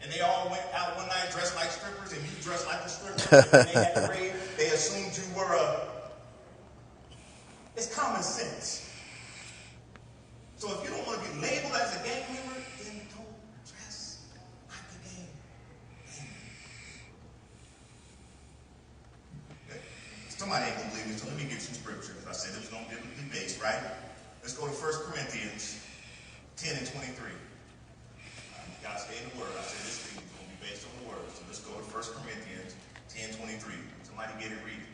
and they all went out one night dressed like strippers, and you dressed like a stripper, and they had to raid, they assumed you were a... It's common sense. So if you don't want to be labeled as a gang member, then don't dress like a gang member. Somebody ain't going to believe me, so let me give some scripture. Because I said it was going to be biblically based, right? Let's go to 1 Corinthians 10 and 23. You got to stay in the Word. I said this thing is going to be based on the Word. So let's go to 1 Corinthians 10, 23. Somebody get it, read it.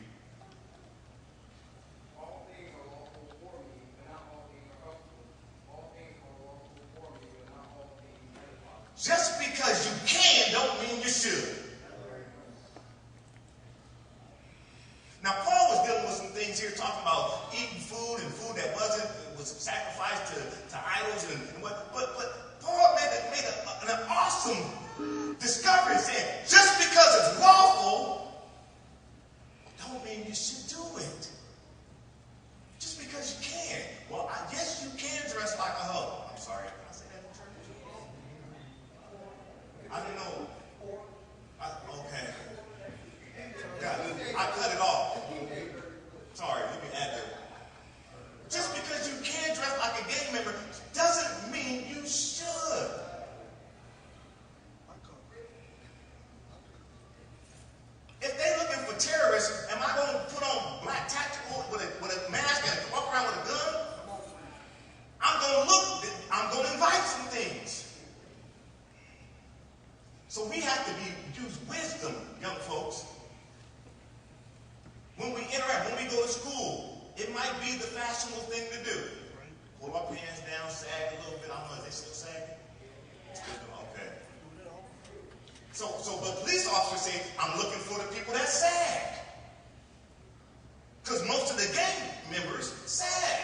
Just because you can don't mean you should. Now, Paul was dealing with some things here, talking about eating food and food that was sacrificed to idols and what. But Paul made an awesome discovery, saying just because it's lawful don't mean you should do it. Just because you can. Well, I guess you can dress like a hoe. I'm sorry. Can I say that in church? I didn't know. Okay. God, I cut it off. Sorry, let me add that. Just because you can dress like a gang member doesn't mean you should. If they're looking for terrorists, am I going to put on black tactical with a mask and walk around with a gun? I'm going to invite some things. So we have to use wisdom, young folks. When we interact, when we go to school, it might be the fashionable thing to do. Pull our pants down, sag a little bit. I don't know, is they still sagging? Okay. But police officers say, I'm looking for the people that sag. Because most of the gang members sag.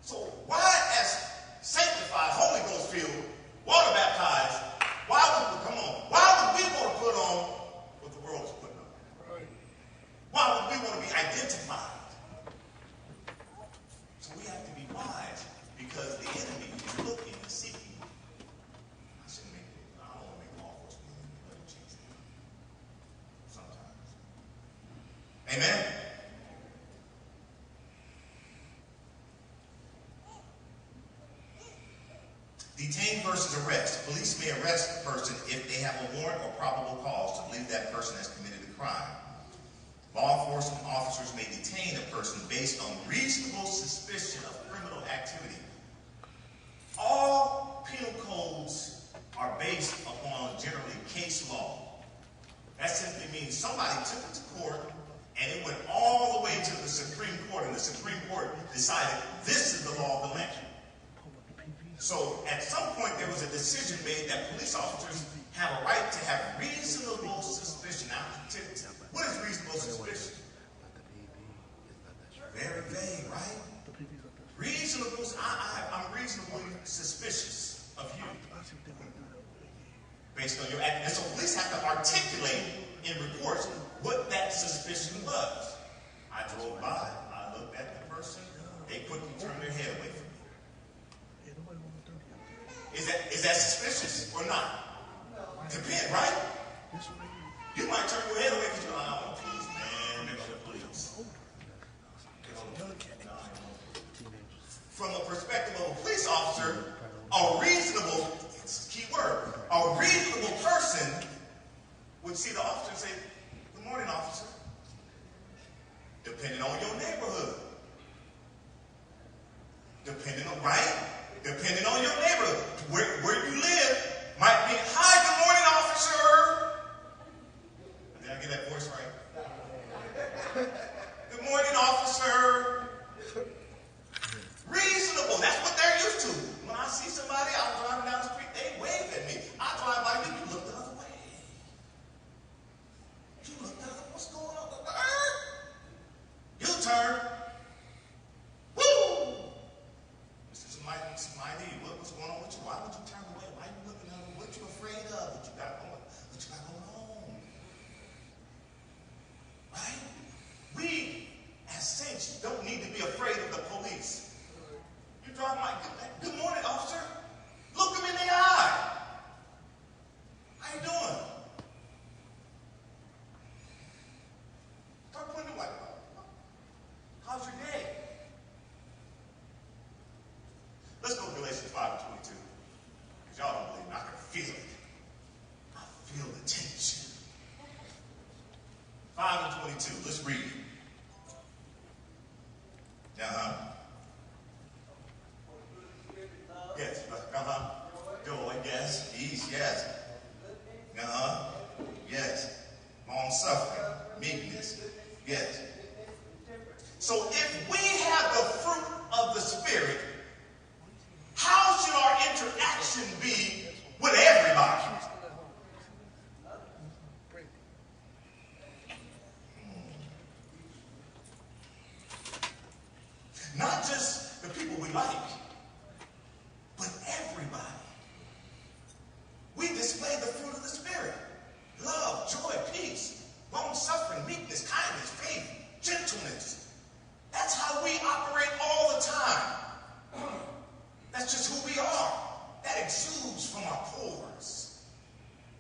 So why, as sanctified, Holy Ghost filled, water baptized, why would we want to put on what the world is putting on? Right. Why would we want to be identified? So we have to be wise, because the enemy is looking and seeking. I don't want to make law enforcement but Jesus. Sometimes. Amen. Detain versus arrest. Police may arrest a person if they have a warrant or probable cause to believe that person has committed a crime. Law enforcement officers may detain a person based on reasonable suspicion of criminal activity. All penal codes are based upon generally case law. That simply means somebody took it to court and it went all the way to the Supreme Court, and the Supreme Court decided this is the law of the land. So at some point there was a decision made that police officers have a right to have reasonable suspicion. Now, what is reasonable suspicion? Very vague, right? Reasonable, I'm reasonably suspicious of you. Based on your act. And so police have to articulate in reports what that suspicion was. I drove by, I looked at the person, they quickly turned their head away from me. Is that suspicious or not? Depends, right? You might turn your head away because you're like, oh, please, man, they're the police. From the perspective of a police officer, a reasonable, it's a key word, a reasonable person would see the officer and say, good morning, officer. Depending on your neighborhood. Depending on your neighborhood. Where you live might be, hi, good morning, officer. Did I get that voice right? Good morning, officer. Reasonable. That's what they're used to. When I see somebody out driving down the street, they wave at me. I drive by you, you look the other way. You look the other way. What's 22. Let's read. Yes. Joy, yes. Peace, yes. Yes. Long suffering, meekness, yes. So if we have the fruit of the Spirit, how should our interaction be with everybody? Not just the people we like, but everybody. We display the fruit of the Spirit. Love, joy, peace, long-suffering, meekness, kindness, faith, gentleness. That's how we operate all the time. That's just who we are. That exudes from our pores.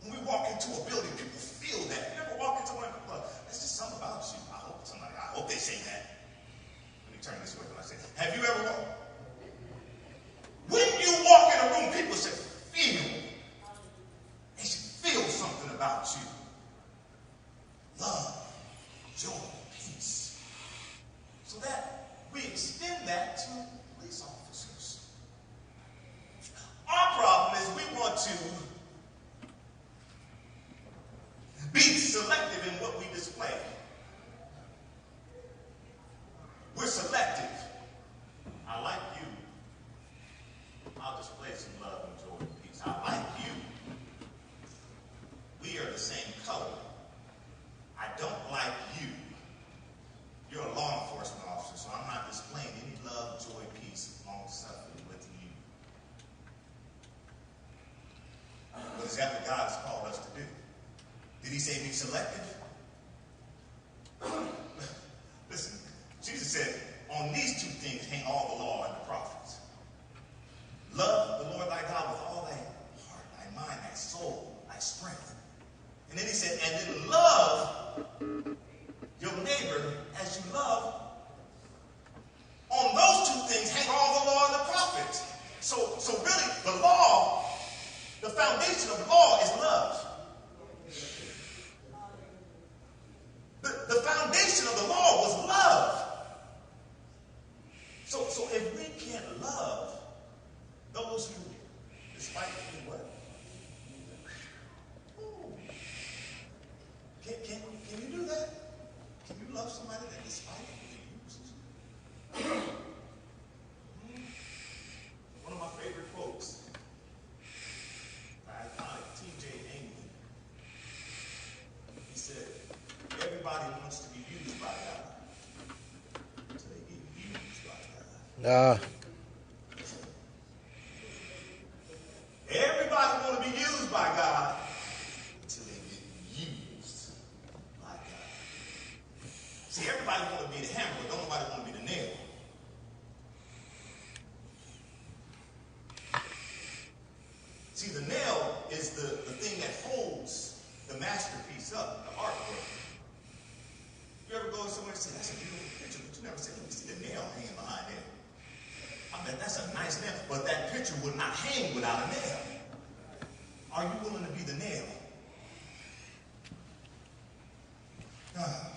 When we walk into a building, people feel that. You ever walk into one of people, there's just something about you. I hope they say that. Let me turn this way when I say that. Have you ever walked? When you walk in a room, people should feel. They should feel something about you. Love, joy, peace. So that we extend that to police officers. Our problem is we want to be selective in what we display. We're selective. I like you. I'll display some love and joy and peace. I like you. We are the same color. I don't like you. You're a law enforcement officer, so I'm not displaying any love, joy, peace, long-suffering with you. But is that what God has called us to do? Did he say be selective? Listen, Jesus said, on these two things hang all the law and the prophets. Love the Lord thy God with all thy heart, thy mind, thy soul, thy strength. And then he said, and then love your neighbor as you love. On those two things hang all the law and the prophets. So really, the law, the foundation of law is love. The foundation of the law was love. So if we can't love those who despitefully what? Can you do that? Can you love somebody that despitefully uses you? One of my favorite quotes by iconic T.J. England. He said, everybody wants to be used by God until they get used by God. Everybody want to be used by God until they get used by God. See, everybody want to be the hammer, but don't nobody want to be the nail. See, the nail is the thing that holds the masterpiece up, the artwork. You ever go somewhere and say, that's a beautiful picture, but you never say, let me see the nail hanging behind it. I bet that's a nice nail, but that picture would not hang without a nail. Are you willing to be the nail? All right.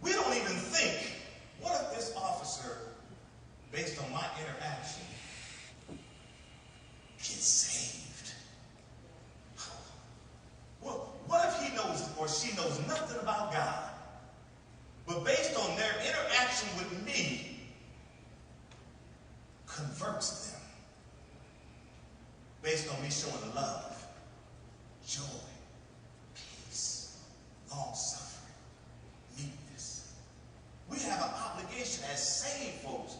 We don't even think, what if this officer, based on my interaction, gets saved? Well, what if he knows or she knows nothing about God, but based on their interaction with me, converts them based on me showing love, joy, peace, long-suffering, meekness. We have an obligation as saved folks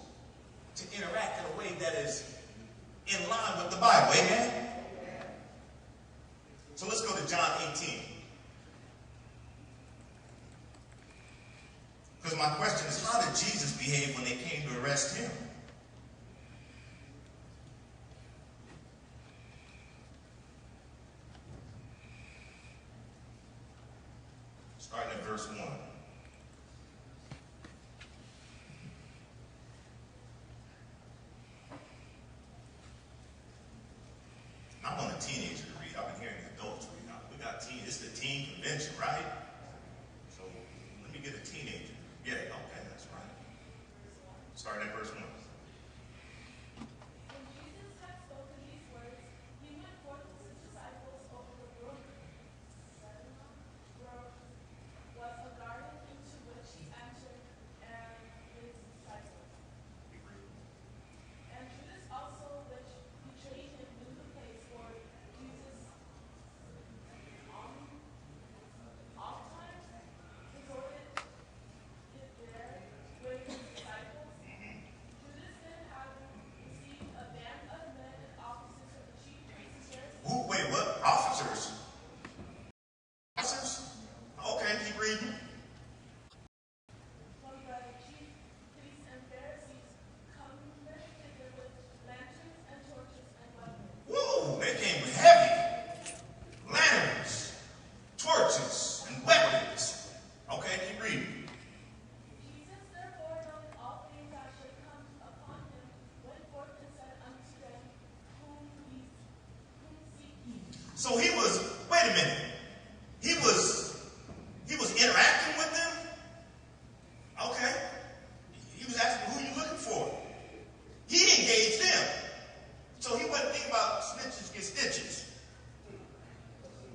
to interact in a way that is in line with the Bible. Amen? So let's go to John 18. Because my question is, how did Jesus behave when they came to arrest him? Starting at verse 1. I want a teenager to read. I've been hearing adults read. We got invention, right? So let me get a teenager. Yeah, okay, that's right. Start at verse 1. Wait, what? Officers? Officers? Okay, keep reading. Whoa, they came heavy. Lanterns, torches, and weapons. Okay, keep reading. So he was, wait a minute, he was interacting with them? Okay. He was asking who you looking for. He engaged them. So he wasn't thinking about snitches get stitches.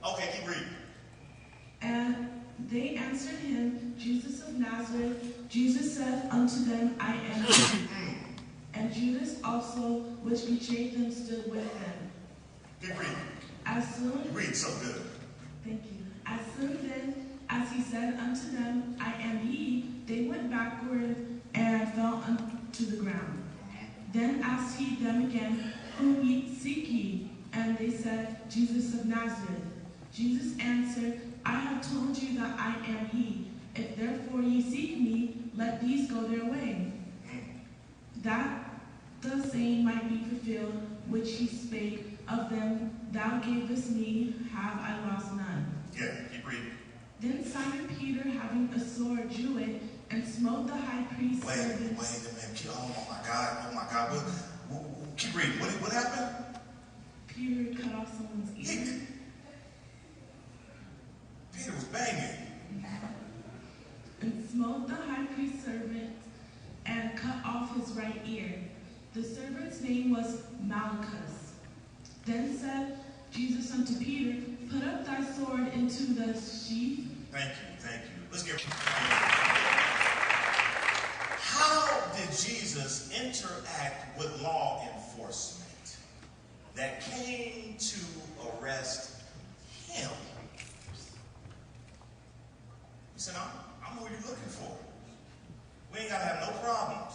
Okay, keep reading. And they answered him, Jesus of Nazareth. Jesus said unto them, I am he. And Judas also, which betrayed them, stood with them. Keep reading. You read so good. Thank you. As soon then as he said unto them, I am he, they went backward and fell unto the ground. Then asked he them again, Whom seek ye? And they said, Jesus of Nazareth. Jesus answered, I have told you that I am he. If therefore ye seek me, let these go their way. That the saying might be fulfilled, which he spake of them, Thou gavest me, have I lost none. Yeah, keep reading. Then Simon Peter, having a sword, drew it, and smote the high priest's servant. Wait a minute. Oh my God. Keep reading. What happened? Peter cut off someone's ear. Peter was banging. And smote the high priest's servant, and cut off his right ear. The servant's name was Malchus. Then said Jesus unto Peter, Put up thy sword into the sheath. Thank you. Let's get. How did Jesus interact with law enforcement that came to arrest him? He said, I'm who you're looking for. We ain't got to have no problems.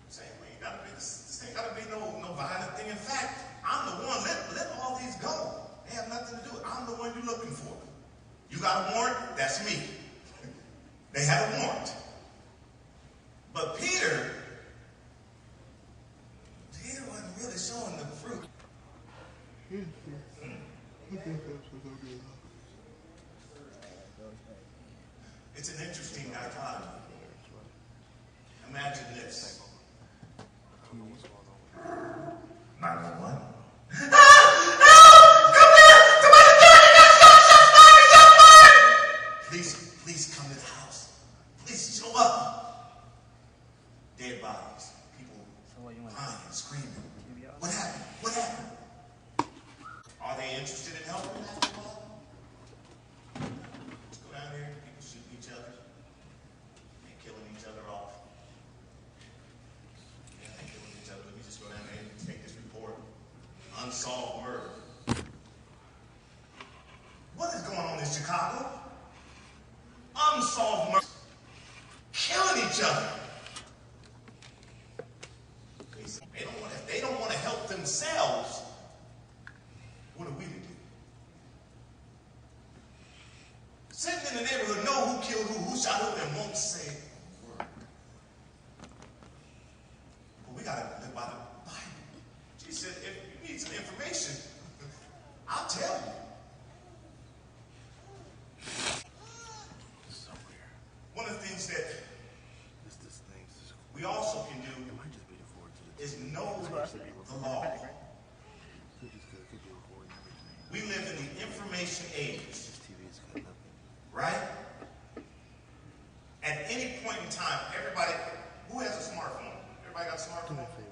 Saying we ain't got to be, this ain't got to be no violent thing. In fact, I'm the one. Let all these go. They have nothing to do with it. I'm the one you're looking for. You got a warrant? That's me. They had a warrant. But Peter wasn't really showing the fruit. It's an interesting dichotomy. Imagine this. 911. Please come to the house. Please show up. Dead bodies. People crying, screaming. What happened? Are they interested in helping after all? Let's go down there. People shooting each other and killing each other off. Yeah, they're killing each other. Let me just go down there and take this report. Unsolved murder. What is going on in Chicago? Unsolved murder. Killing each other. They don't want to help themselves. What are we to do? Sitting in the neighborhood, know who killed who shot who, and won't say a word. But we got to live by the Bible. Jesus said, if you need some information, I'll tell you. One of the things that we also can do is know the law. We live in the information age. right? At any point in time, everybody, who has a smartphone? Everybody got a smartphone? Do me a favor.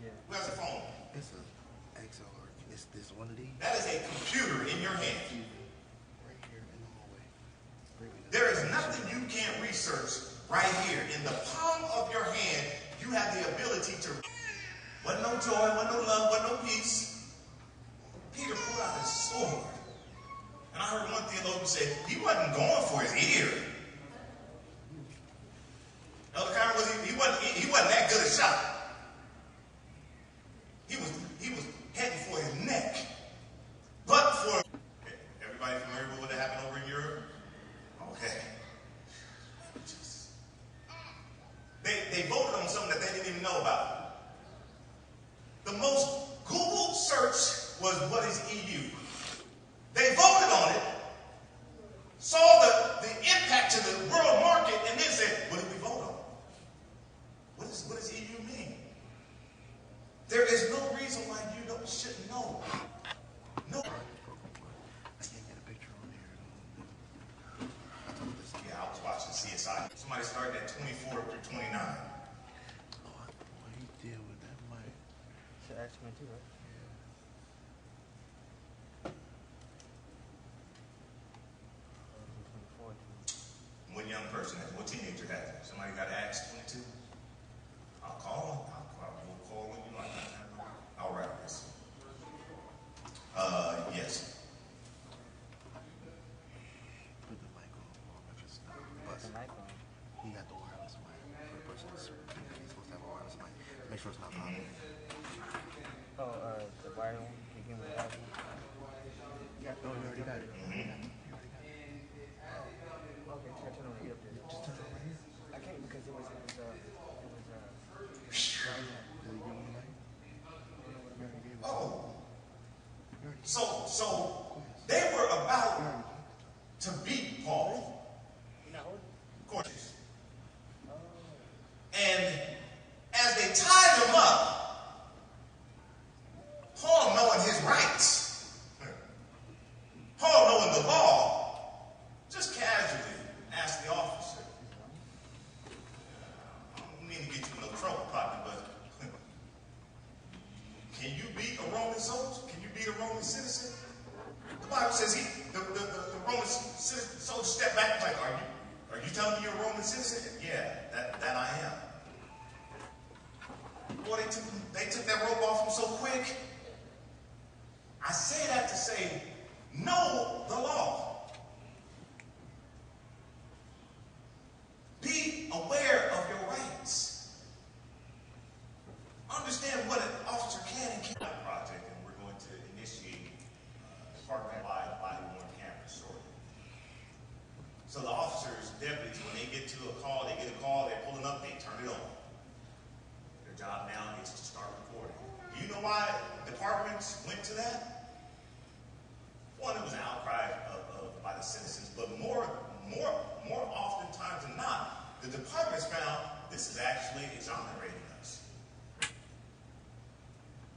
Yeah. Who has a phone? It's a XLR. It's this one of these. That is a computer in your hand. Right here in the hallway. There is nothing you can't research right here. In the palm of your hand, you have the ability to. Wasn't no joy, wasn't no love, wasn't no peace. Peter pulled out his sword. And I heard one theologian say, he wasn't going for his ear. Elder Cameron, he wasn't that good a shot. He was heading for his neck. But for everybody familiar with what happened over in Europe? Okay. They voted on something that they didn't even know about. The most Googled search was, what is EU? They voted on it, saw the impact to the world market, and then said, what did we vote on? What does EU mean? There is no reason why you shouldn't know. No. I can't get a picture on here. Yeah, I was watching CSI. Somebody started at 24 through 29. Oh, what he did with that mic. Should ask me too, right? What young person has, what teenager has it? Somebody got Acts 22? I'll call him. We'll call when you like. All right, yes. Yes. Put the mic on. Put the mic on. He got the wireless mic. For the person that's he's supposed to have a wireless mic. Make sure it's not popping. Oh, the wire one? Can you give me that one? Yeah, no, you already got it. Okay, I turn on the up there. Just turn it on right here. I can't because it was Did he give him the mic? You already gave it. Oh. So they were about to beat Paul. You're not holding? Of course. And as they tied him up, Paul knowing his rights, Paul knowing the law, just casually asked the officer, I don't mean to get you in no trouble, partner, but can you beat a Roman soldier? Can you beat a Roman citizen? The Bible says the Roman citizen soldier stepped back and was like, are you telling me you're a Roman citizen? Yeah, that I am. Boy, they took that robe off him so quick. I say that to say, know the law. Be aware of your rights. Understand what an officer can and can't. Project, and we're going to initiate department-wide body-worn camera shortly. So the officers, deputies, when they get a call, they're pulling up, they turn it on. Their job now is to start recording. Do you know why departments went to that? One, it was an outcry by the citizens, but more oftentimes than not, the departments found this is actually exonerating us.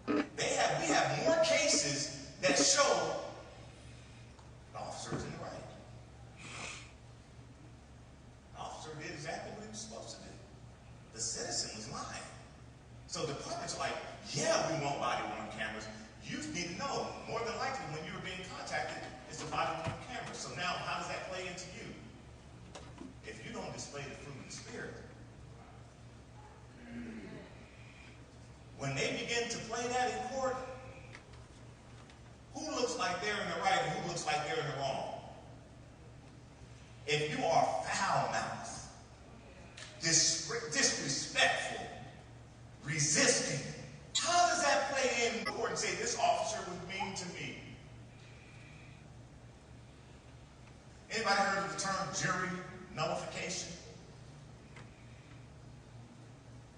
We have more cases that show the officer was in the right. The officer did exactly what he was supposed to do. The citizen was lying. So departments are like, yeah, we want body-worn cameras. You need to know, more than likely when you were being contacted, it's a body-worn camera. So now, how does that play into you? If you don't display the fruit of the Spirit, when they begin to play that in court, who looks like they're in the right and who looks like they're in the wrong? If you are foul-mouthed, disrespectful, resisting, how does that play in court and say this officer was mean to me? Anybody heard of the term jury nullification?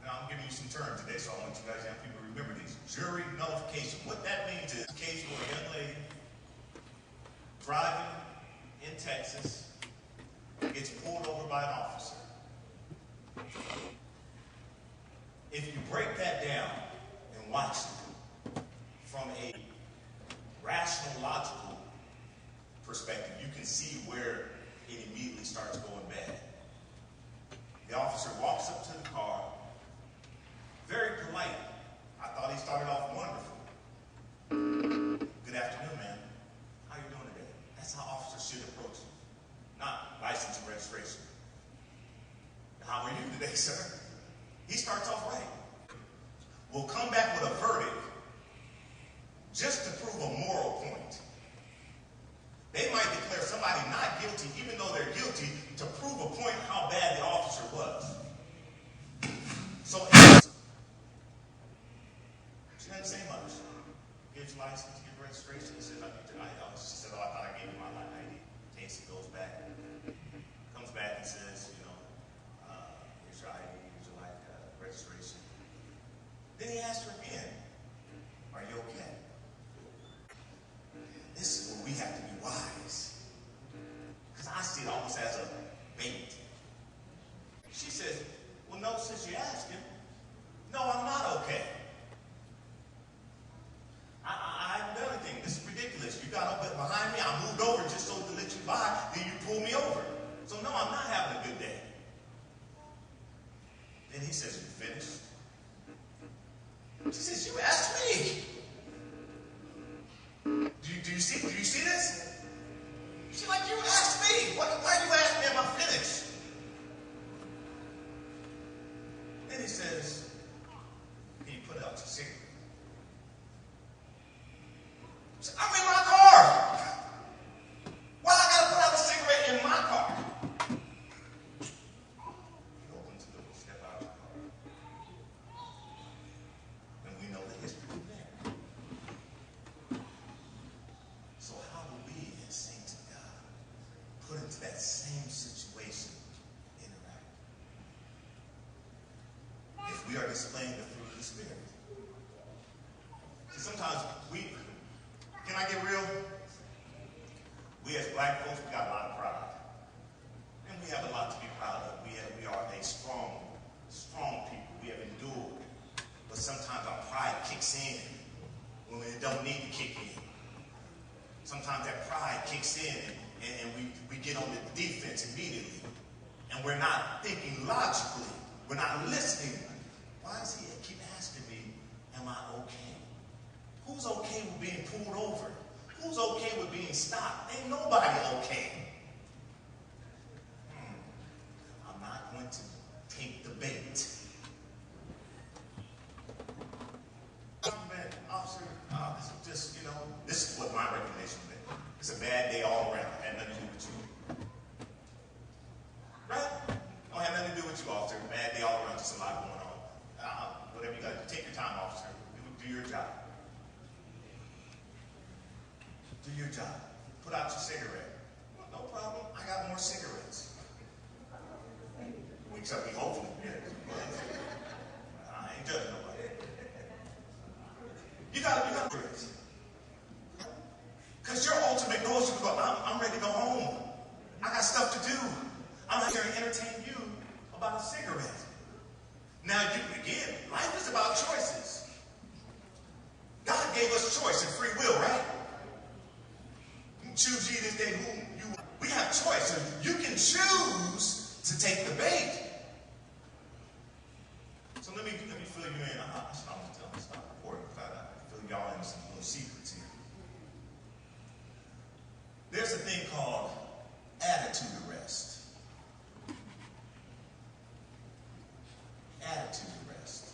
Now I'm giving you some terms today, so I want you guys to have people remember these. Jury nullification. What that means is a case where a young lady driving in Texas gets pulled over by an officer. If you break that down and watch it from a rational, logical perspective, you can see where it immediately starts going bad. The officer walks up to the car, very polite. I thought he started off wonderful. Good afternoon, ma'am. How you doing today? That's how officers should approach you, not license and registration. How are you today, sir? He starts off right. We'll come back with a verdict just to prove a moral point. They might declare somebody not guilty, even though they're guilty, to prove a point how bad the officer was. So she doesn't say much. Gives your license, give registration. She says, I thought I gave you my ID. Takes it, goes back. Comes back and says, here's your ID, here's your registration. Then he asks her again, are you okay? This is where we have to be wise. Because I see it almost as a bait. She says, well, no, since you asked him, no, I'm not okay. I haven't done anything. This is ridiculous. You got up behind me. I moved over just so to let you by. Then you pulled me over. So, no, I'm not having a good day. Then he says, you finished? She says, you asked me. Do you see this? She's like, you asked me. Why do you ask me if I'm finished? Then he says, can you put out your cigarette? She said, I'm in my car. Why I gotta put out a cigarette in my car? He opens the door, step out of the car. And we know the history of that. So how do we, as saints of God, put into that same situation interact? If we are displaying the fruit of the Spirit. See, sometimes can I get real? We as black folks, we got a lot of pride. And we have a lot to be proud of. We are a strong people. We have endured. But sometimes our pride kicks in when it don't need to kick in. Sometimes that pride kicks in and we get on the defense immediately. And we're not thinking logically. We're not listening. Why does he keep asking me, am I okay? Who's okay with being pulled over? Who's okay with being stopped? Ain't nobody okay. I'm not going to take the bait. Officer, this is just, this is what my recommendation would be. It's a bad day all around. It had nothing to do with you. Right? Don't have nothing to do with you, officer. Bad day all around, just a lot going on. Whatever you got to do. Take your time, officer. Do your job. Do your job. Put out your cigarette. Well, no problem. I got more cigarettes. Except we hopefully, yeah. I ain't judging nobody. You gotta be hungry. Because your ultimate goal is to go, I'm ready to go home. I got stuff to do. I'm not here to entertain you about a cigarette. Now, again, life is about choices. God gave us choice and free will, right? You choose ye this day whom you want. We have choice. So you can choose to take the bait. So let me fill you in. I'm not important, but I fill y'all in some little secrets here. There's a thing called attitude arrest. Attitude arrest.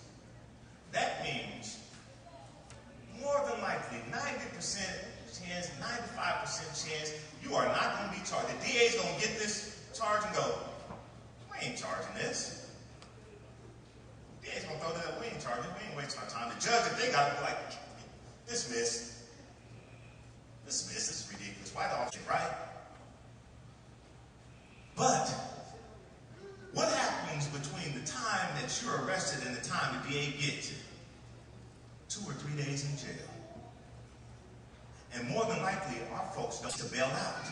That means more than likely 90% chance, 95% chance you are not going to be charged. The DA is going to get this charge and go, we ain't charging this. The DA is going to throw that up. We ain't charging it. We ain't wasting our time. The judge, if they got to be like, dismiss. This is ridiculous. Why the officer, right? But what happens between the time that you're arrested and the time the DA gets you? 2 or 3 days in jail. And more than likely, our folks don't to bail out.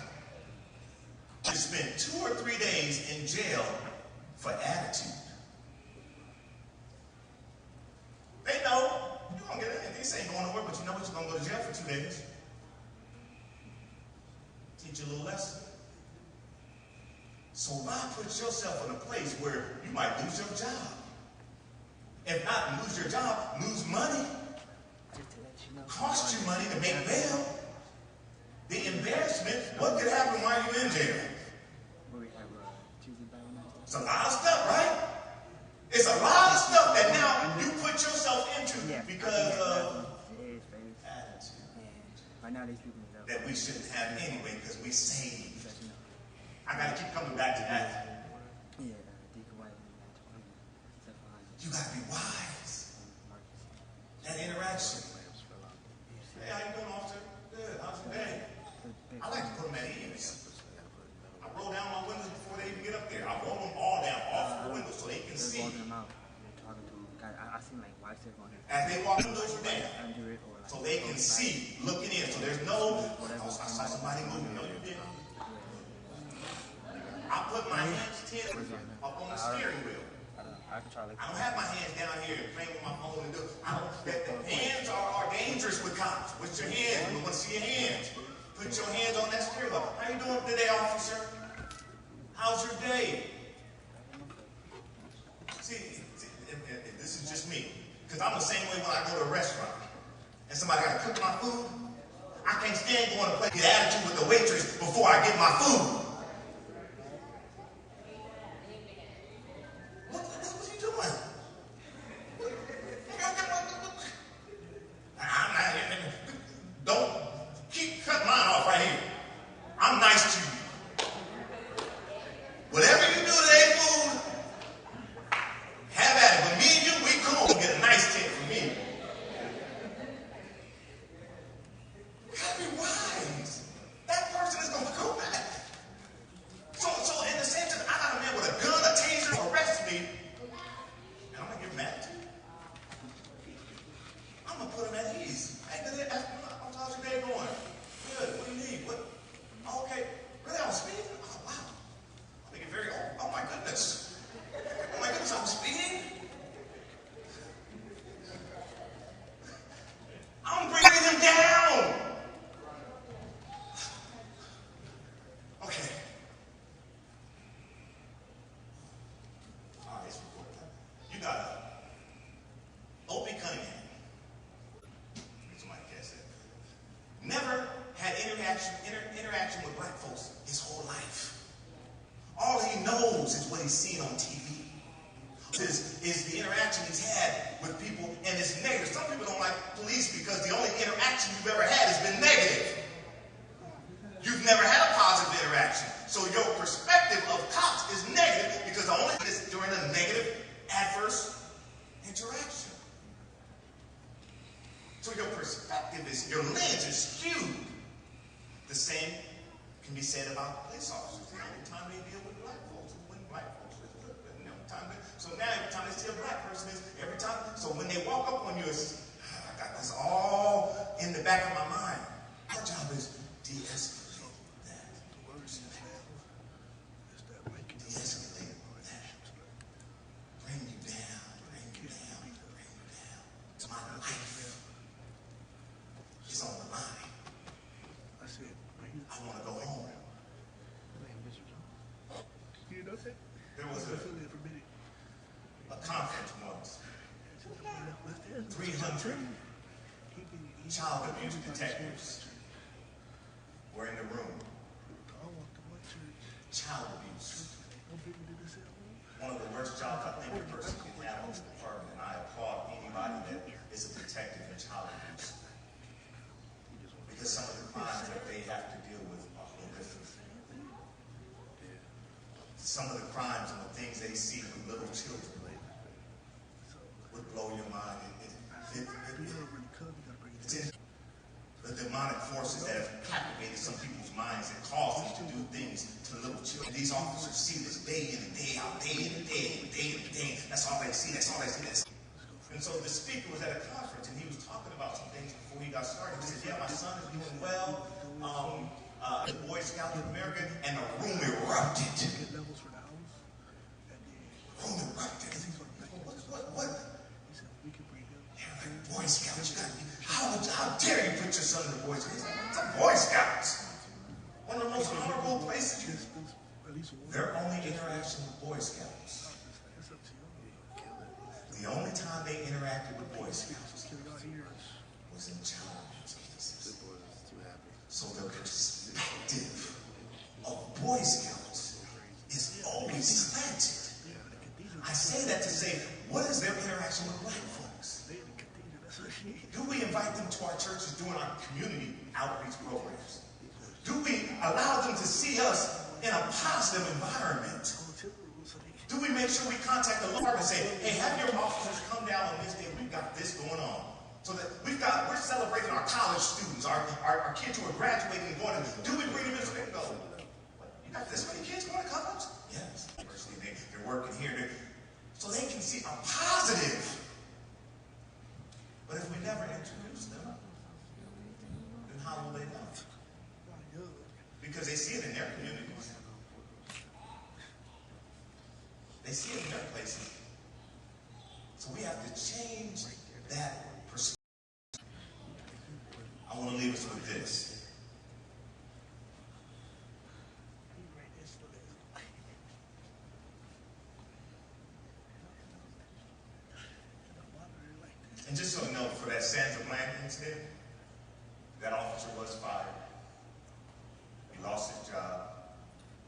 You spend 2 or 3 days in jail for attitude. They know you're going to get anything. This ain't going to work, but you know what? You're going to go to jail for 2 days. Teach you a little lesson. So why put yourself in a place where you might lose your job? If not lose your job, lose money. Just to let you know. Cost you money to make bail. The embarrassment, what could happen while you're in jail? Where we have Tuesday Bible night. It's a lot of stuff, right? It's a lot of stuff that now you put yourself into because of attitude. Right now they sleeping it up. That we shouldn't have anyway because we saved. I gotta keep coming back to that. Yeah, Deacon White and Stephon. You gotta be wise. That interaction. Hey, how you doing, officer? Good. How's your day? I like to put them at ease. I roll down my windows before they even get up there. I roll them all down off the windows so they can see. They're walking them out. They're talking to them. I seen like white stuff on here. As they walk the windows down. So they can see, looking in. So there's no, I saw somebody moving. No, you didn't. I put my hands up on the steering wheel. I can try like I don't have my hands down here and playing with my phone and do. The hands are dangerous with cops. With your hands, we want to see your hands. Put your hands on that steering wheel. How you doing today, officer? How's your day? See, this is just me. Because I'm the same way when I go to a restaurant and somebody got to cook my food. I can't stand going to play get attitude with the waitress before I get my food. What are you doing? Don't keep cutting mine off right here. I'm nice to you. Whatever you do today, food, have at it. But me and you, we cool. Get a nice tip from me. You gotta be wise. That person is gonna go back. So in the same sense, I got a man with a gun, a taser, arrest me, and I'm gonna get mad to you. I'm gonna put him at ease. Hey, how's your day going? Good. What do you need? What? Oh, okay. Really, I was speeding? Oh, wow. I think it's very. Oh my goodness. Oh my goodness, I'm speeding. I'm bringing him down. Okay. All right, it's recorded. You got Opie Cunningham. Somebody guess it. Never had interaction with black folks his whole life. All he knows is what he's seen on TV. Is the interaction he's had with people, and it's negative. Some people don't like police because the only interaction you've ever had has been negative. You've never had a positive interaction. So your perspective of cops is negative because the only thing is during a negative, adverse interaction. So your perspective is, your lens is skewed. The same can be said about police officers. The only time they deal with black folks is when black folks are good. So now every time they see a black person is every time. So when they walk up on you, it's, I got this all in the back of my mind. Our job is de-escalate that. De-escalate that. Bring you down, bring you down, bring you down. It's my life. It's on the line. I want to go home. There was a conference once. 300 child abuse detectives were in the room. Child abuse. One of the worst jobs I think a person can have in this department, and I applaud anybody that is a detective in child abuse. Because some of the crimes that they have to deal with are horrific. Some of the crimes and the things they see with little children would blow your mind. It's in the demonic forces that have captivated some people's minds and caused them to do things to little children. These officers see this day in and day out, day in and day in, day in and day in. That's all they see. That's all they see. And so the speaker was at a conference and he was talking about some things before he got started. He said, yeah, my son is doing well. The Boy Scouts of America, and the room erupted. Room erupted. What? Boy Scouts, how dare you put your son in the Boy Scouts? It's the Boy Scouts. One of the most honorable places. Their only interaction with Boy Scouts, the only time they interacted with Boy Scouts was in childhood cases. So the perspective of Boy Scouts is always slanted. I say that to say, what is their interaction with black folks? Do we invite them to our churches during our community outreach programs? Do we allow them to see us in a positive environment? Do we make sure we contact the Lord and say, hey, have your officers come down on this day, we've got this going on. So that we're celebrating our college students, our kids who are graduating and going to, do we bring them in so they can go, what, you got this many kids going to college? Yes. They're working here, so they can see a positive. But if we never introduce them, then how will they know? Because they see it in their communities. They see it in their places. So we have to change that perspective. I want to leave us with this. And just so you know, for that Sandra Bland incident, that officer was fired. He lost his job,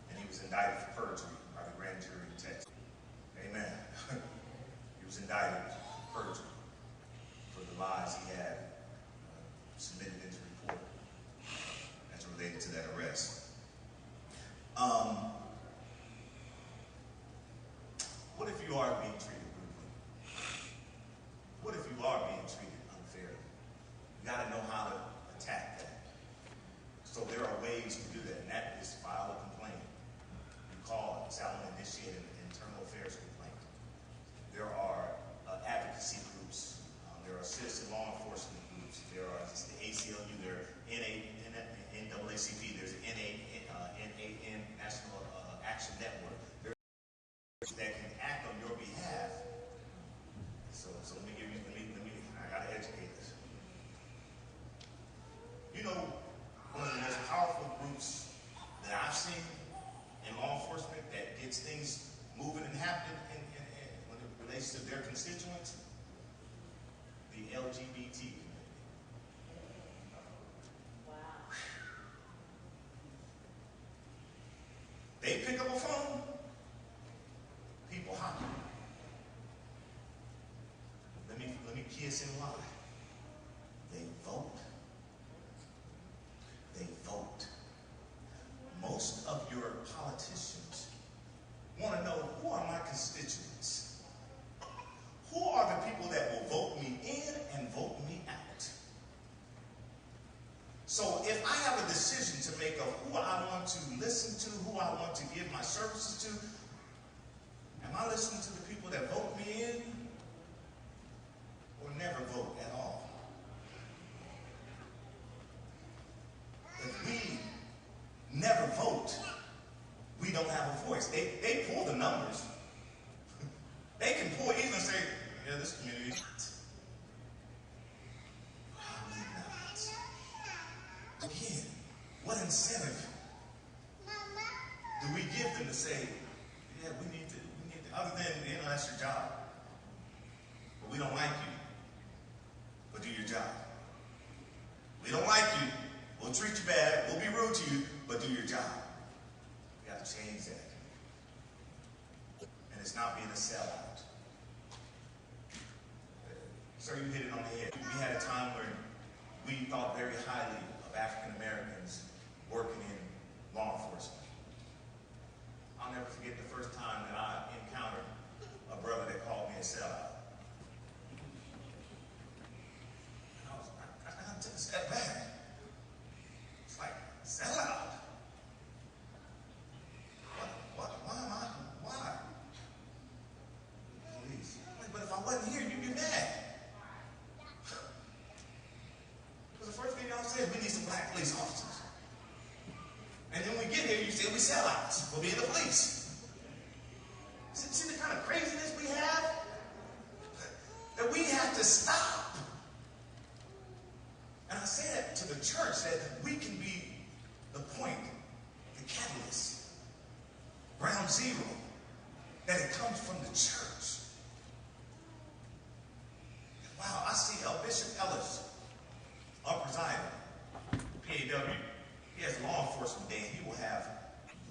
and he was indicted for perjury by the grand jury in Texas. Amen. He was indicted for perjury for the lies he had submitted into report as related to that arrest. What if you are being treated brutally? What if you are being treated unfairly? You got to know how to attack that. So there are ways to do that, and that is file a complaint. You call Salmon initiate an internal affairs complaint. There are advocacy groups. There are citizen law enforcement groups. There are the ACLU. There are NAACP. There's NAN, National Action Network. There are that can act on your behalf. So let me I gotta educate this. You know, one of the most powerful groups that I've seen in law enforcement that gets things moving and happening when it relates to their constituents, the LGBT community. Wow. They pick up a phone, people hopping. Let me kiss and lie. They vote. They vote. Most of your politicians want to know, who are my constituents? Who are the people that will vote me in and vote me out? So if I have a decision to make of who I want to listen to, who I want to give my services to, am I listening to the people that vote me in or never vote at all? If we never vote, we don't have a voice. They pull the numbers. They can pull even and say, yeah, this community is probably not. Again, what incentive do we give them to say, yeah, we need to, other than, that's your job. But we don't like you. But do your job. We don't like you. We'll treat you bad. We'll be rude to you, but do your job. We got to change that. And it's not being a sellout. Sir, you hit it on the head. We had a time where we thought very highly of African Americans working in law enforcement. I'll never forget the first time that I encountered a brother that called me a sellout. I took a step back. It's like, sellout? Why am I? Why? Police. But if I wasn't here, you'd be mad. Because the first thing y'all said, we need some black police officers. And then when we get here, you say we sellouts for being the police. See the kind of craziness we have? That we have to stop. And I say that to the church, that we can be the point, the catalyst ground zero, that it comes from the church. Wow, I see Bishop Ellis, Upper Zion, PAW. He has law enforcement day. He will have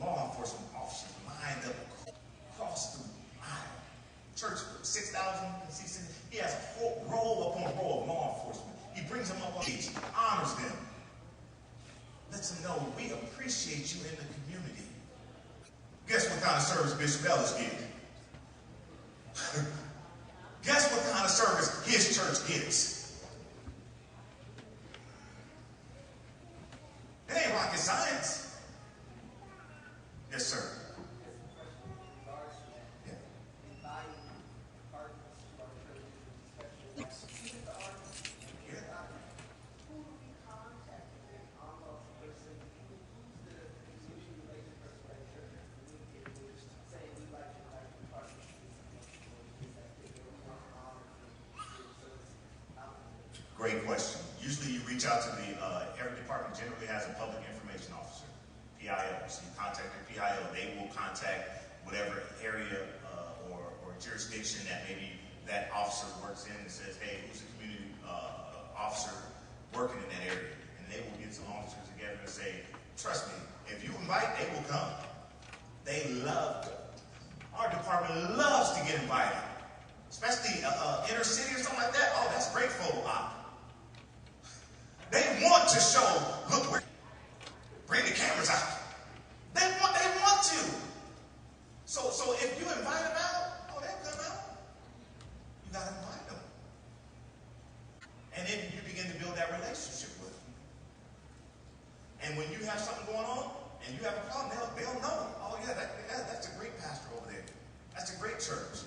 law enforcement officers lined up across the aisle. Church, 6,000, he has a row upon row of law enforcement. He brings them up on stage, honors them, lets them know we appreciate you in the community. Guess what kind of service Bishop Ellis gets? Guess what kind of service his church gets? It ain't rocket science. Yes, sir. Yeah. Great question. Usually you reach out to every department generally has a public information officer, PIO. So you contact your PIO, they will contact whatever area or jurisdiction that maybe that officer works in and says, hey, who's the community officer working in that area? And they will get some officers together and say, trust me, if you invite, they will come. They love to. Our department loves to get invited. Especially inner city or something like that. Oh, that's great for a lot. They want to show, look, bring the cameras out. They want to. So if you invite them out, oh, they'll come out. You got to invite them. And then you begin to build that relationship with them. And when you have something going on and you have a problem, they'll know. Oh, yeah, that's a great pastor over there. That's a great church.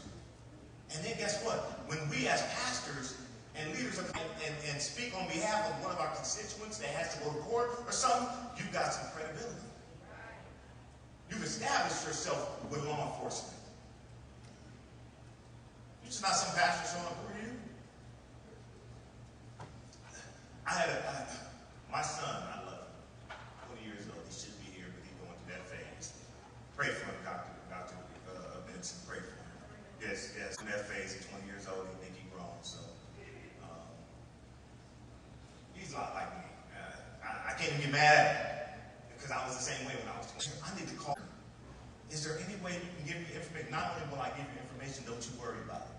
And then guess what? When we as pastors and leaders and speak on behalf of one of our constituents that has to go to court or something, you've got some credibility. You've established yourself with law enforcement. You're just not some pastor showing up. Who are you? My son, I love him, 20 years old. He should be here, but he's going through that phase. Pray for him, Dr. Benson. Pray for him. Yes. In that phase, he's 20 years old. He think he's grown. So he's a lot like me. I can't even get mad at him because I was the same way when I was 20. I need to call him. Is there any way you can give me information? Not only will I give you information, don't you worry about it.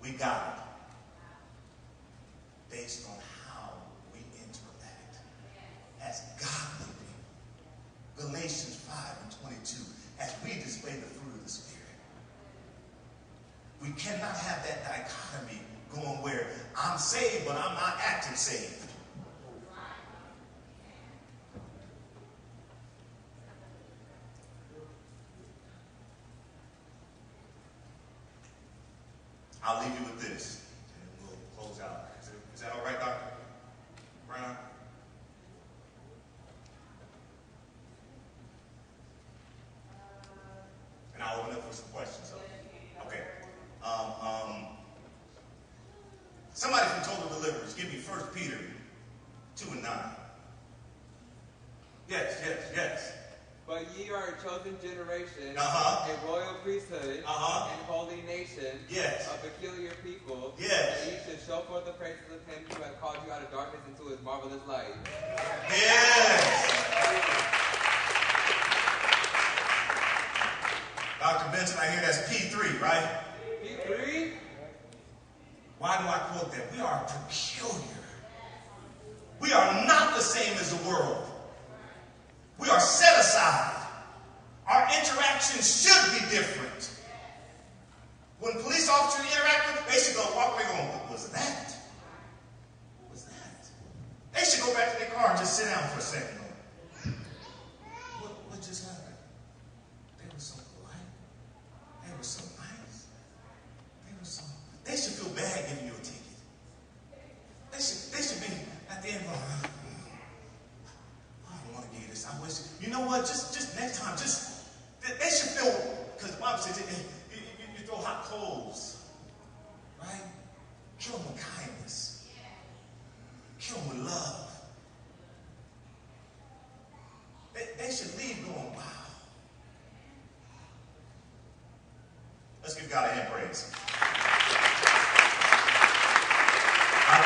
We got it. Based on how we interact as godly people. Galatians 5:22, as we display the fruit of the Spirit. We cannot have that dichotomy going where I'm saved, but I'm not acting saved. I'll leave you with this, and then we'll close out. Is that all right, Dr. Brown? And I'll open up for some questions. Okay. Somebody from Total Deliverance, give me 1 Peter 2:9. Yes. But ye are a chosen generation, Uh-huh. a royal priesthood, Uh-huh. and holy nation, Yes. a peculiar people, Yes. that ye should show forth the praises of him who hath called you out of darkness into his marvelous light. Yes. Dr. Benson, I hear that's P3, right? P3? Why do I quote that? We are peculiar. We are not the same as the world. We are set aside. Our interactions should be different. When police officers interact with, they should go walk away going, what was that? What was that? They should go back to their car and just sit down for a second. What just happened? They were so polite. They were so nice. They should feel bad giving you a ticket. They should be at the end going, I don't want to give you this. I wish, you know what, just next time, they should feel, because the Bible says you throw hot coals, right? Kill them with kindness. Kill them with love. They should leave going, wow,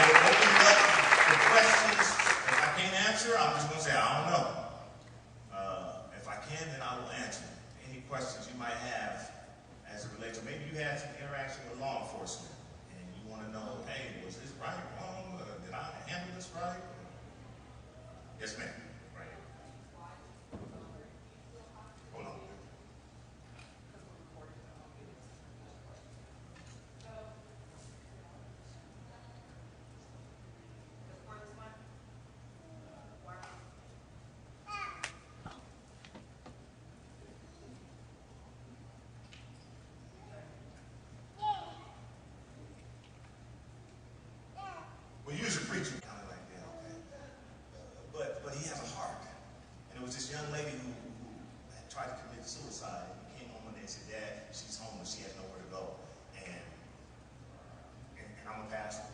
will open it up for questions. If I can't answer, I'm just going to say, I don't know. If I can, then I will answer. Any questions you might have as it relates to, maybe you had some interaction with law enforcement and you want to know, hey, was this right, wrong? Did I handle this right? Yes, ma'am. Right here. Hold on. Well, you as a preacher, kind of like that, okay? But he has a heart. And it was this young lady who had tried to commit suicide. He came home one day and said, Dad, she's homeless. She has nowhere to go. And I'm a pastor.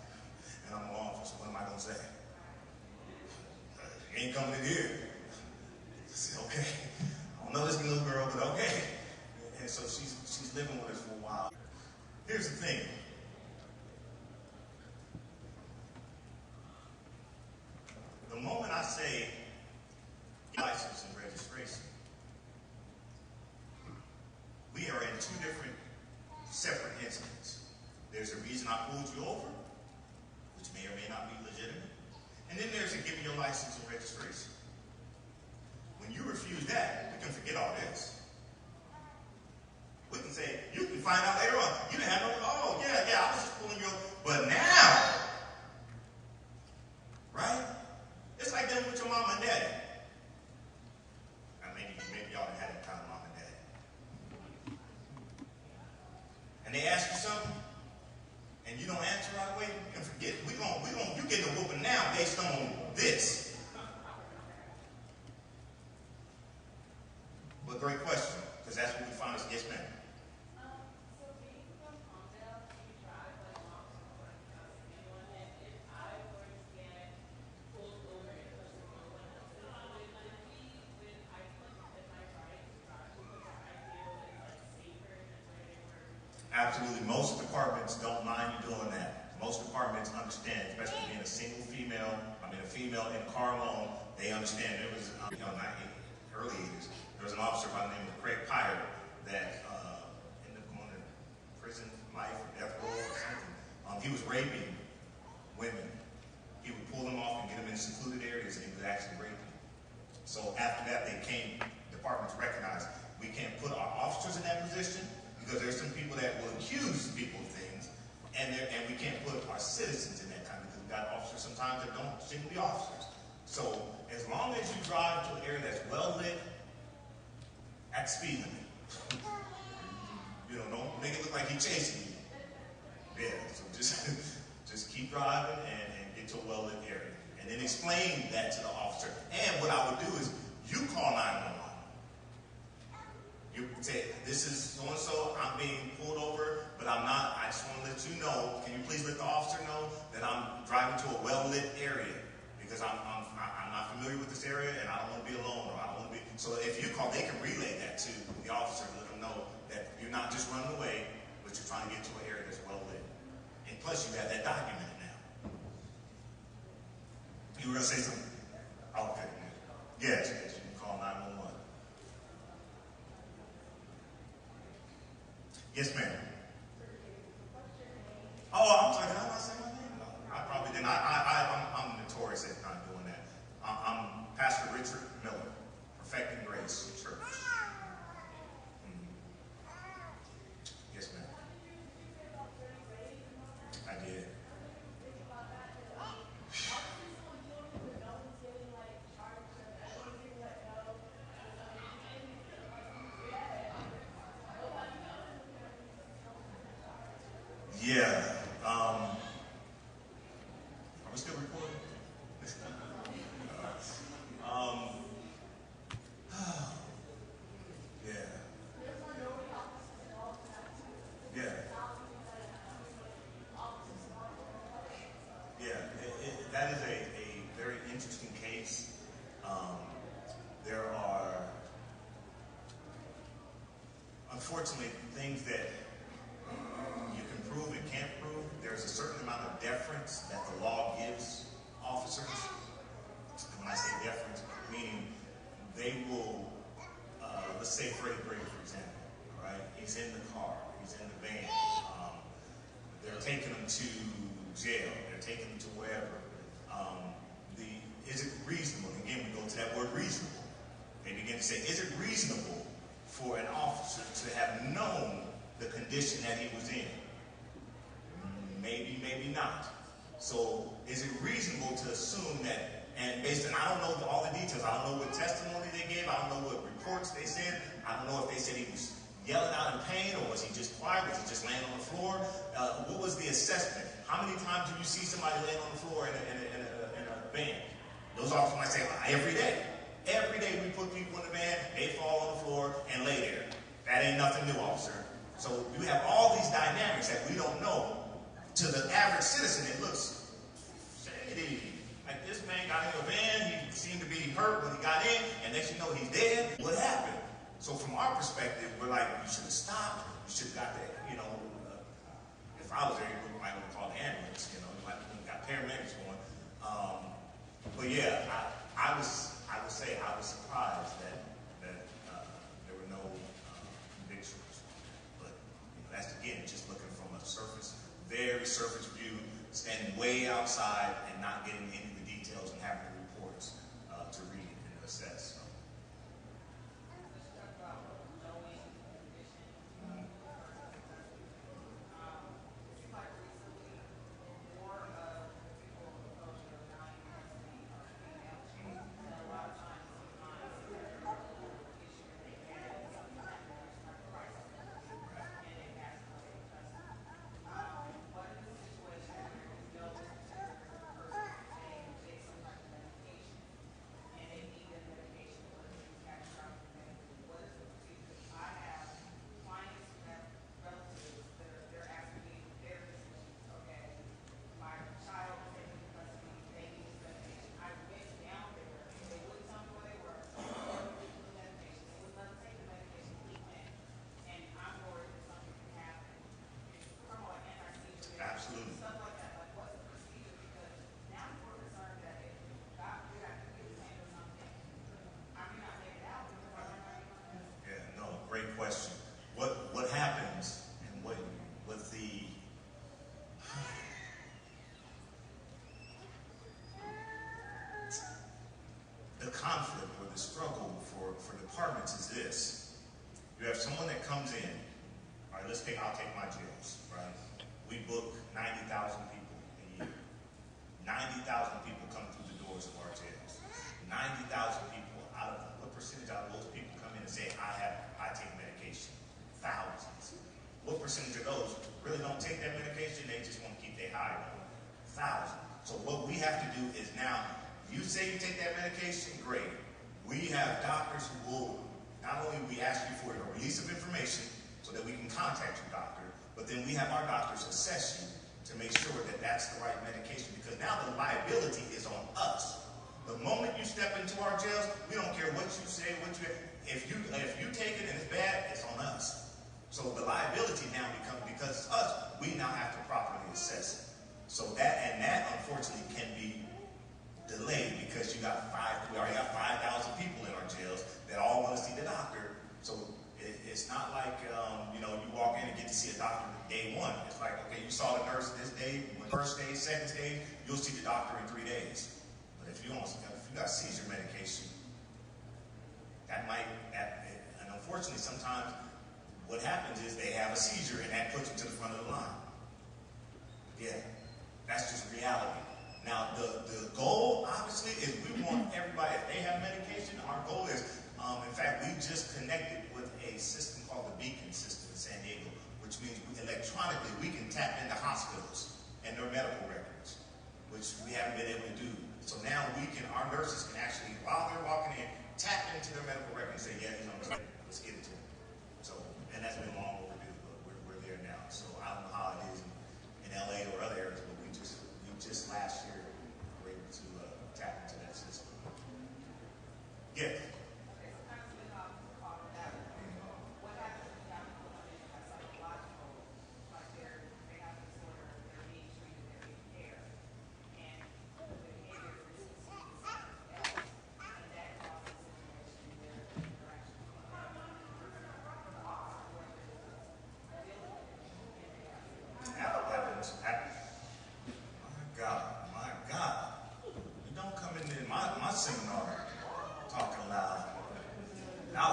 And I'm a law enforcer. What am I going to say? You ain't coming in here. I said, okay. I don't know this little girl, but okay. And so she's living with us for a while. Here's the thing. The moment I say license and registration, we are in two different separate incidents. There's a reason I pulled you over, which may or may not be legitimate. And then there's a give me your license and registration. When you refuse that, we can forget all this. We can say, you can find out later on. You didn't have no, oh, yeah, I was just pulling you over. But now, right? It's like dealing with your mom and daddy. And maybe y'all didn't have that kind of mom and daddy. And they ask you something, and you don't answer right away, you can forget. You get a whooping now based on this. But great question, because that's what we found is yes, ma'am. So being from Palmdale, do you drive like long term anyone? And if I were to get pulled over and push the road, would it be when I put my right to drive because I feel it's like safer than where they were? Absolutely. Most departments don't mind you doing that. Most departments understand, especially being a single female, a female in a car alone, they understand. There was, early 80s, there was an officer by the name of Craig Pyre that ended up going to prison life or death row or something. He was raping women. He would pull them off and get them in secluded areas, and he was actually raping. So after that, departments recognized we can't put our officers in that position because there's some people that will accuse people of things, and we can't put our citizens in that time because we've got officers sometimes that shouldn't be officers. So as long as you drive to an area that's well lit, at speed limit, don't make it look like he's chasing you. Yeah, so just keep driving and get to a well lit area, and then explain that to the officer. And what I would do is you call 911. You say, this is so-and-so, I'm being pulled over, but I'm not, I just want to let you know, can you please let the officer know that I'm driving to a well-lit area because I'm not familiar with this area and I don't want to be alone, or I don't want to be, so if you call, they can relay that to the officer and let them know that you're not just running away, but you're trying to get to an area that's well-lit. And plus you have that documented now. You were going to say something? Okay. Yes, you can call 911. Yes, ma'am. Oh, I'm sorry. Did I not say my name? No, I probably didn't. I'm notorious at not doing that. I'm Pastor Richard Miller, Perfecting Grace Church. Yes, ma'am. I did. Yeah. Are we still recording? Yeah. Yeah. Yeah. That is a very interesting case. There are, unfortunately, things that you can prove and can't prove. There there's a certain amount of deference that the law gives officers. And when I say deference, meaning they will, let's say Freddie Gray, for example, all right? He's in the car, he's in the van. They're taking him to jail, they're taking him to wherever. Is it reasonable? Again, we go to that word reasonable. They begin to say, is it reasonable for an officer to have known the condition that he was in? Maybe, maybe not. So is it reasonable to assume that, and based on, I don't know all the details, I don't know what testimony they gave, I don't know what reports they said, I don't know if they said he was yelling out in pain, or was he just quiet, was he just laying on the floor? What was the assessment? How many times do you see somebody laying on the floor in a van? Those officers might say, every day. Every day we put people in the van, they fall on the floor and lay there. That ain't nothing new, officer. So you have all these dynamics that we don't know. To the average citizen, it looks shady. Like this man got in a van, he seemed to be hurt when he got in, and next you know he's dead. What happened? So from our perspective, we're like, you should have stopped. You should have got the, if I was there, you might have called the ambulance, you might have got paramedics going. But yeah, I would say I was surprised that there were no convictions. But that's again just looking from a very surface view, standing way outside and not getting into the details and having the reports to read and assess. So. Absolutely. Stuff like that. Like, what's the procedure? Because now we're concerned that if we got to get or something, I may not make it out because I'm not even going to. Yeah, no, great question. What happens and what with the conflict or the struggle for departments is this. You have someone that comes in. All right, I'll take my jails, right? We book 90,000 people a year. 90,000 people come through the doors of our jails. 90,000 people, what percentage out of those people come in and say, I take medication? Thousands. What percentage of those really don't take that medication? They just want to keep their high going? Thousands. So what we have to do is now, you say you take that medication, great. We have doctors who will, not only we ask you for a release of information so that we can contact your doctor, but then we have our doctors assess you to make sure that that's the right medication, because now the liability is on us. The moment you step into our jails, we don't care what you say, if you take it and it's bad, it's on us. So the liability now becomes, because it's us, we now have to properly assess it. So that unfortunately can be delayed because we already got 5,000 people in our jails that all want to see the doctor. So it's not like, you walk in and get to see a doctor day one. It's like, okay, you saw the nurse this day, first stage, second stage, you'll see the doctor in 3 days. But if you got seizure medication, and unfortunately sometimes what happens is they have a seizure and that puts them to the front of the line. Yeah, that's just reality. Now, the goal, obviously, is we want everybody, if they have medication, our goal is, in fact, we just connected with a system called the Beacon system in San Diego, which means electronically we can tap into hospitals and their medical records, which we haven't been able to do. So now our nurses can actually, while they're walking in, tap into their medical records and say, let's get it to them. So, and that's been long overdue, but we're there now. So I don't know how it is in LA or other areas, but we just last year were able to tap into that system. Yeah.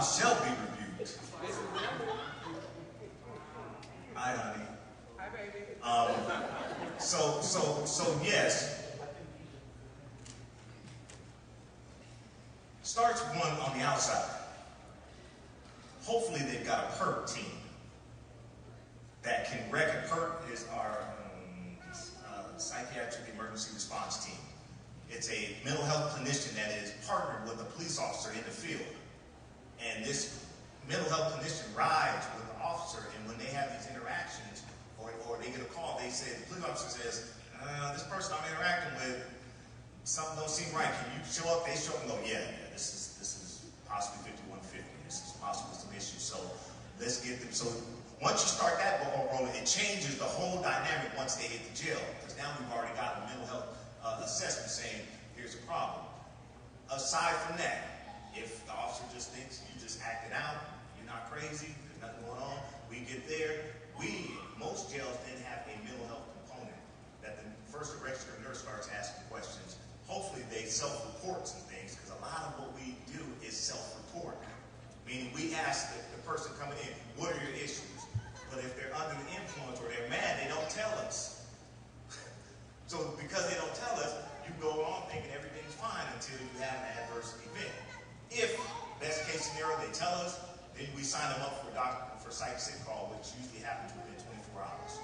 child shall be rebuked. Hi, honey. Hi, baby. So yes. Starts one on the outside. Hopefully they've got a PERT team that can record. PERT is our psychiatric emergency response team. It's a mental health clinician that is partnered with a police officer in the field. And this mental health clinician rides with the officer, and when they have these interactions, or they get a call, they say, the police officer says, this person I'm interacting with, something don't seem right. Can you show up? They show up and go, yeah, this is possibly 5150. This is possibly some issues. So let's get them. So once you start that ball rolling, it changes the whole dynamic once they hit the jail. Because now we've already got a mental health assessment saying, here's a problem. Aside from that, if the officer just thinks you just acted out, you're not crazy, there's nothing going on, we get there. Most jails then have a mental health component that the first registered nurse starts asking questions. Hopefully they self-report some things, because a lot of what we do is self-report. Meaning we ask the person coming in, what are your issues? But if they're under the influence or they're mad, they don't tell us. So because they don't tell us, you go on thinking everything's fine until you have an adverse event. If, best case scenario, they tell us, then we sign them up for psych sick call, which usually happens within 24 hours.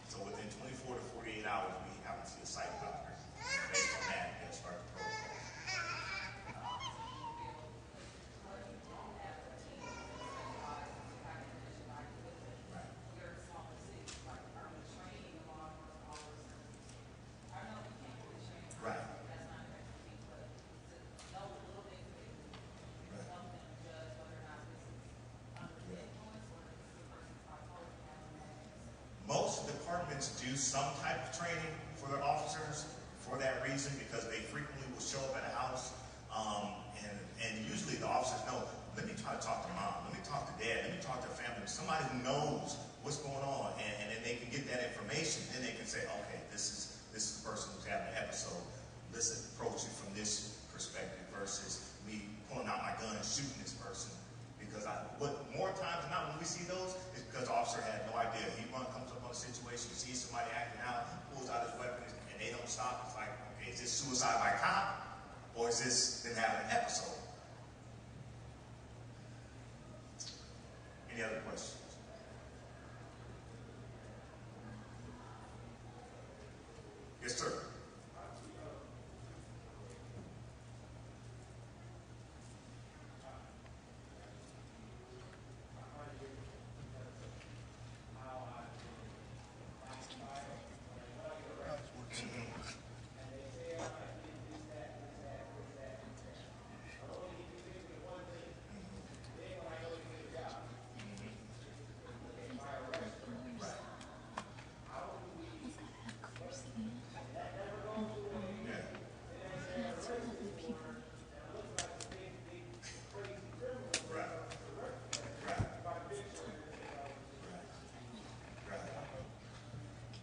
So within 24 to 48 hours, we happen to see a psych doctor. Based on that, they'll start the protocol. Right. Most departments do some type of training for their officers for that reason, because they frequently will show up at a house, and usually the officers know, let me try to talk to mom, let me talk to dad, let me talk to family, somebody who knows what's going on, and then they can get that information, then they can say, okay, this is the person who's having an episode, let's approach it from this perspective versus me pulling out my gun and shooting this person. Because more times than not when we see those, it's because the officer had no idea. He comes up on a situation, sees somebody acting out, pulls out his weapon, and they don't stop. It's like, okay, is this suicide by cop, or is this them having an episode? Any other questions? Yes, sir.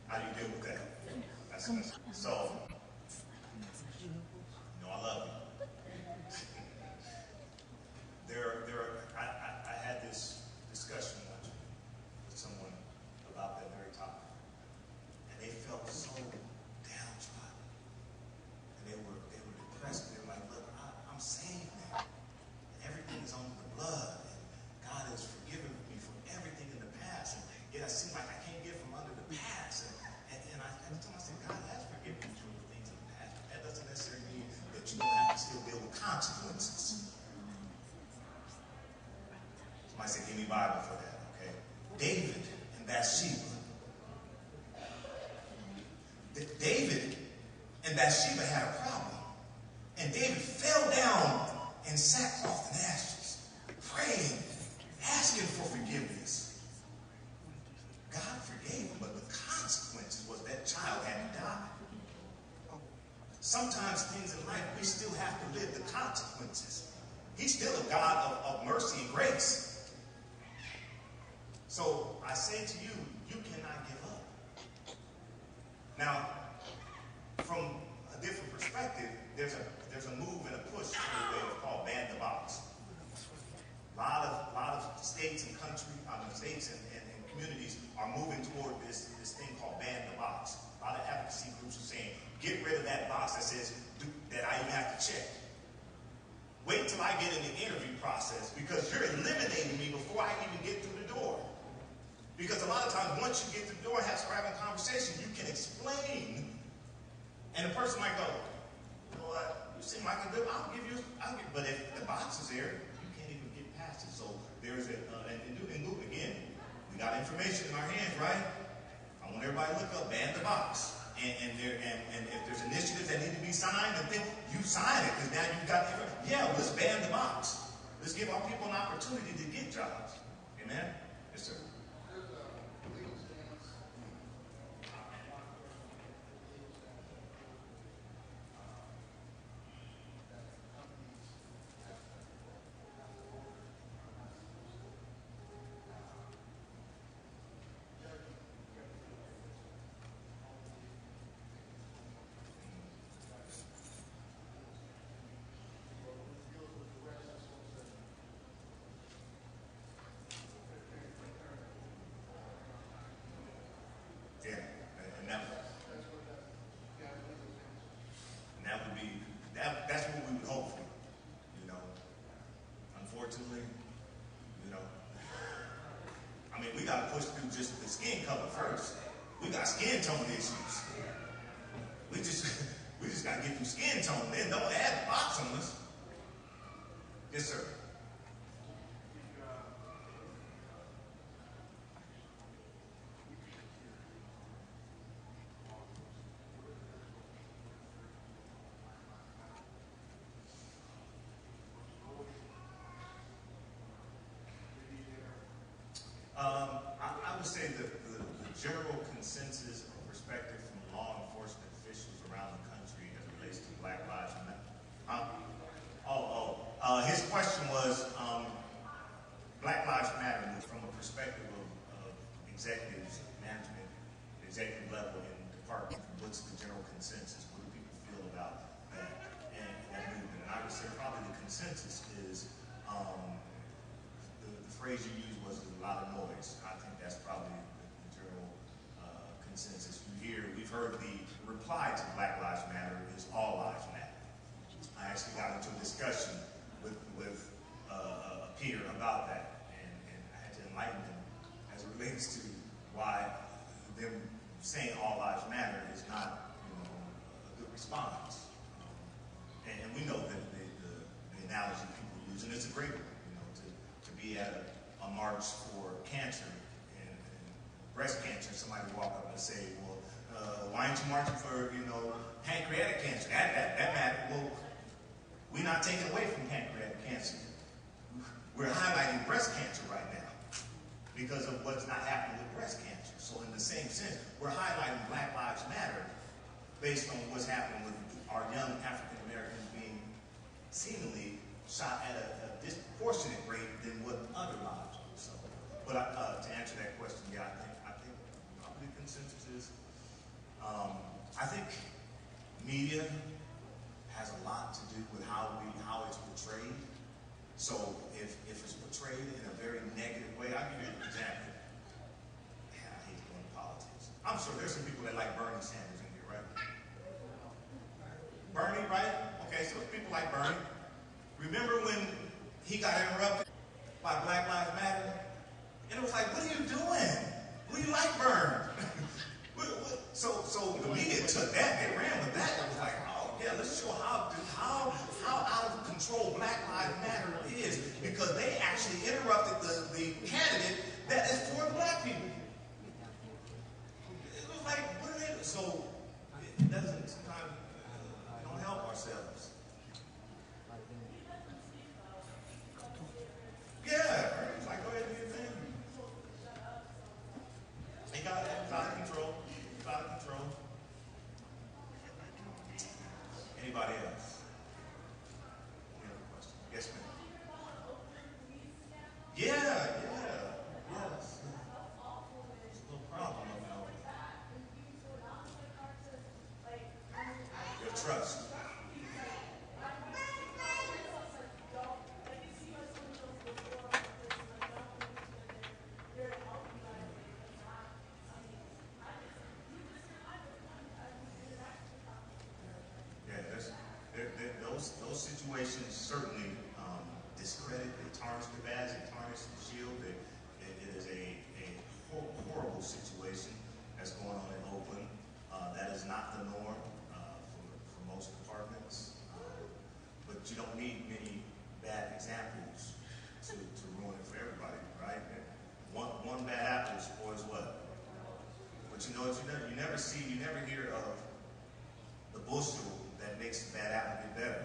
How do you deal with that? So, I love you. I had this discussion once with someone about that very topic, and they felt so downtrodden, and they were depressed. They were like, look, I'm saved now, and everything is under the blood, and God has forgiven me for everything in the past, and yet I seem like I can't get from under the past. And I told him, I said, God has forgiven you for the things in the past, but that doesn't necessarily mean that you don't have to still deal with consequences. Somebody said, give me Bible for that, okay? David and Bathsheba. David and Bathsheba had a problem. And David fell down in sackcloth and ashes, praying, asking for forgiveness. God forgave him, but the consequences was that child had to die. Sometimes things in life, we still have to live the consequences. He's still a God of mercy and grace. So I say to you, you cannot give up. Now, from a different perspective, there's a move and a push in the way of called ban the box. A lot of states and states and communities are moving toward this thing called ban the box. A lot of advocacy groups are saying, get rid of that box that says that I even have to check. Wait till I get in the interview process because you're eliminating me before I even get through the door. Because a lot of times, once you get through the door and start having a conversation, you can explain, and the person might go, you know what, you seem like a good, but if the box is there, you can't even get past it. So there's again, we got information in our hands, right? I want everybody to look up, ban the box. And if there's initiatives that need to be signed, then you sign it, because now you've got let's ban the box. Let's give our people an opportunity to get jobs. Amen? Yes, sir. That's what we would hope for, you know. Unfortunately, you know, I mean, we got to push through just the skin color first. We got skin tone issues. We just got to get through skin tone. Then don't add the box on us. Yes, sir. I would say that the general consensus or perspective from law enforcement officials around the country as it relates to Black Lives Matter. His question was Black Lives Matter from a perspective of executives, management, executive level in the department. What's the general consensus? What do people feel about that and that movement? And I would say probably the consensus is the phrase you used was a lot of noise. I think that's probably the general consensus. We've heard the reply to Black Lives Matter is all lives matter. I actually got into a discussion with a peer about that, and I had to enlighten them as it relates to why them saying all lives matter is not, a good response. And we know that the analogy people use, and it's a great one, to be at a march for cancer and breast cancer, somebody walk up and say, well, why aren't you marching for, pancreatic cancer? That matters. Well, we're not taking away from pancreatic cancer. We're highlighting breast cancer right now because of what's not happening with breast cancer. So in the same sense, we're highlighting Black Lives Matter based on what's happening with our young African Americans being seemingly shot at a disproportionate rate than what other lives do. So, but to answer that question, I think probably the consensus is, I think media has a lot to do with how it's portrayed. So if it's portrayed in a very negative way, I'll give you an example. Man, I hate going to politics. I'm sure there's some people that like Bernie Sanders in here, right? Bernie, right? Okay, so people like Bernie. Remember when he got interrupted by Black Lives Matter? And it was like, what are you doing? We like Bernie. So the media took that, they ran with that. It was like, oh yeah, let's show how out of control Black Lives Matter is, because they actually interrupted the candidate that is for black people. It was like, what are they doing? So it doesn't, sometimes we don't help ourselves. Yeah, it's like, go ahead and do your thing. He got it. It's out of control. It's out of control. Anybody else? Any other questions? Yes, ma'am. Yeah, yes. It's a little problem over there. Your trust. those situations certainly discredit, they tarnish the badge, they tarnish the shield. It is a horrible situation that's going on in Oakland. That is not the norm for most departments. But you don't need many bad examples to ruin it for everybody, right? One bad apple spoils what? But you know what? You never hear of the bushel that makes the bad apple get better.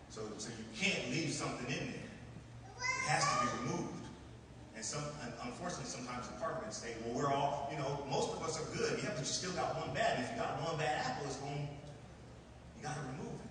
So you can't leave something in there. It has to be removed. And unfortunately, sometimes departments say, well, we're all, most of us are good. Yeah, but you still got one bad. And if you got one bad apple, you got to remove it.